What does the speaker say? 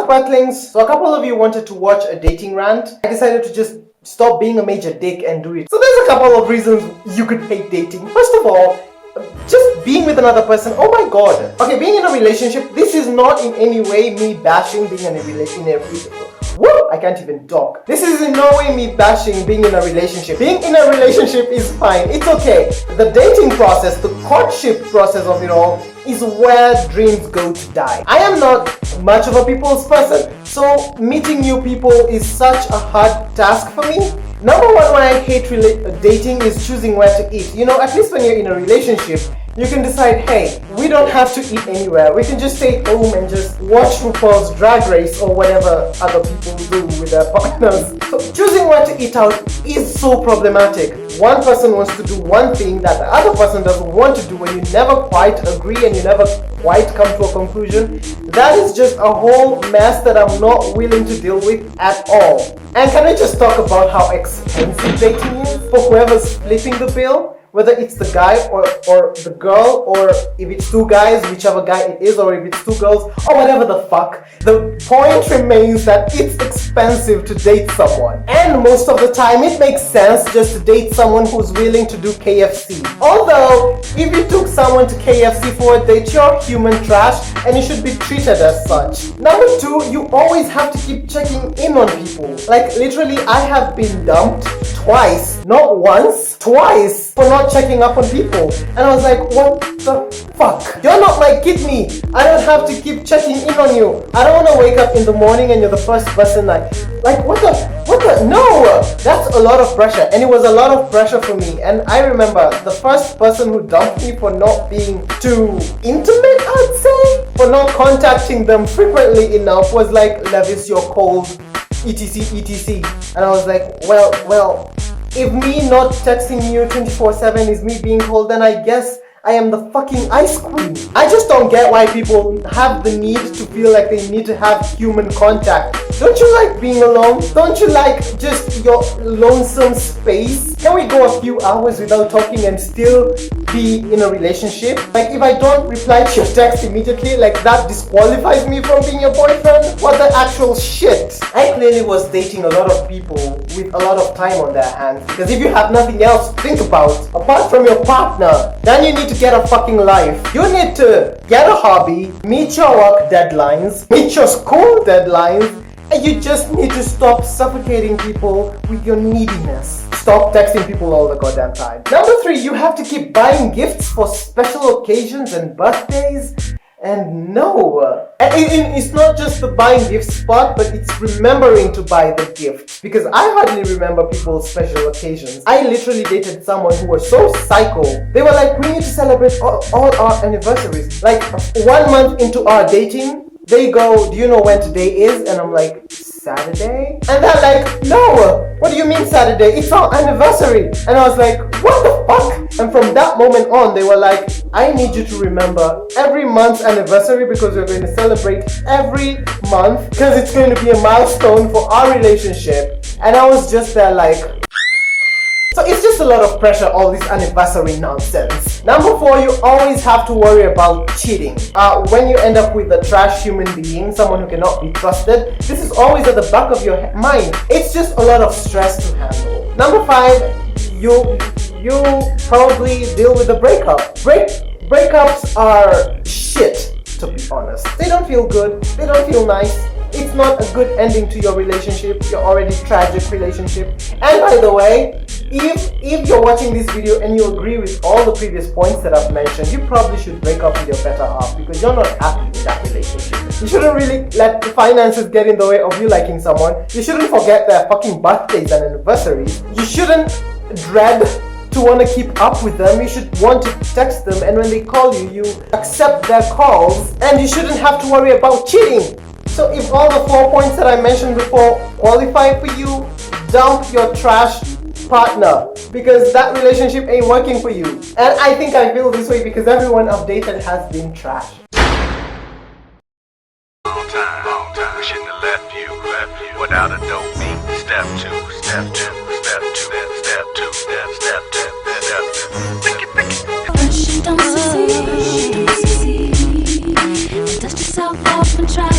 up, Earthlings? So a couple of you wanted to watch a dating rant. I decided to just stop being a major dick and do it. So there's a couple of reasons you could hate dating. First of all, just being with another person, oh my god. Okay, being in a relationship, this is not in any way me bashing being in a relationship. Woo! I can't even talk. This is in no way me bashing being in a relationship. Being in a relationship is fine. It's okay. The dating process, the courtship process of it all is where dreams go to die. I am not much of a people's person, so meeting new people is such a hard task for me. Number one why I hate dating is choosing where to eat. You know, at least when you're in a relationship, you can decide, hey, we don't have to eat anywhere. We can just stay home and just watch RuPaul's Drag Race or whatever other people do with their partners. So choosing where to eat out is so problematic. One person wants to do one thing that the other person doesn't want to do, and you never quite agree and you never quite come to a conclusion. That is just a whole mess that I'm not willing to deal with at all. And can I just talk about how expensive dating is for whoever's splitting the bill? Whether it's the guy or the girl, or if it's two guys, whichever guy it is, or if it's two girls, or whatever the fuck. The point remains that it's expensive to date someone. And most of the time, it makes sense just to date someone who's willing to do KFC. Although, if you took someone to KFC for a date, you're human trash and you should be treated as such. Number two, you always have to keep checking in on people. Like literally, I have been dumped twice, not once, twice, for not checking up on people. And I was like, what the fuck? You're not my kidney. I don't have to keep checking in on you. I don't want to wake up in the morning and you're the first person like what the, no, that's a lot of pressure. And it was a lot of pressure for me. And I remember the first person who dumped me for not being too intimate, I'd say, for not contacting them frequently enough was like, Levis, you're cold, etc, etc. And I was like, well, if me not texting you 24/7 is me being cold, then I guess I am the fucking ice queen. I just don't get why people have the need to feel like they need to have human contact. Don't you like being alone? Don't you like just your lonesome space? Can we go a few hours without talking and still be in a relationship? Like if I don't reply to your text immediately, like that disqualifies me from being your boyfriend? What the actual shit? I clearly was dating a lot of people with a lot of time on their hands, because if you have nothing else to think about apart from your partner, then you need to get a fucking life. You need to get a hobby, meet your work deadlines, meet your school deadlines, and you just need to stop suffocating people with your neediness. Stop texting people all the goddamn time. Number three, you have to keep buying gifts for special occasions and birthdays. And no, it's not just the buying gifts part, but it's remembering to buy the gift. Because I hardly remember people's special occasions. I literally dated someone who was so psycho. They were like, we need to celebrate all our anniversaries. Like 1 month into our dating, they go, do you know when today is? And I'm like, Saturday? And they're like, no, what do you mean Saturday? It's our anniversary. And I was like, what the fuck? And from that moment on, they were like, I need you to remember every month's anniversary because we're going to celebrate every month because it's going to be a milestone for our relationship. And I was just there like, so it's just a lot of pressure, all this anniversary nonsense. Number four, you always have to worry about cheating. When you end up with a trash human being, someone who cannot be trusted, this is always at the back of your mind. It's just a lot of stress to handle. Number five, you probably deal with a breakup. Breakups are shit, to be honest. They don't feel good, they don't feel nice. It's not a good ending to your relationship, your already tragic relationship. And by the way, if you're watching this video and you agree with all the previous points that I've mentioned, you probably should break up with your better half because you're not happy with that relationship. You shouldn't really let the finances get in the way of you liking someone. You shouldn't forget their fucking birthdays and anniversaries. You shouldn't dread to want to keep up with them. You should want to text them, and when they call you, you accept their calls, and you shouldn't have to worry about cheating. So if all the 4 points that I mentioned before qualify for you, dump your trash partner because that relationship ain't working for you. And I think I feel this way because everyone I've dated has been trash. Long time, we shouldn't have left you without a dope beat. Step two, step two, step two, step two, step two, step two. But she don't succeed. Dust yourself off and try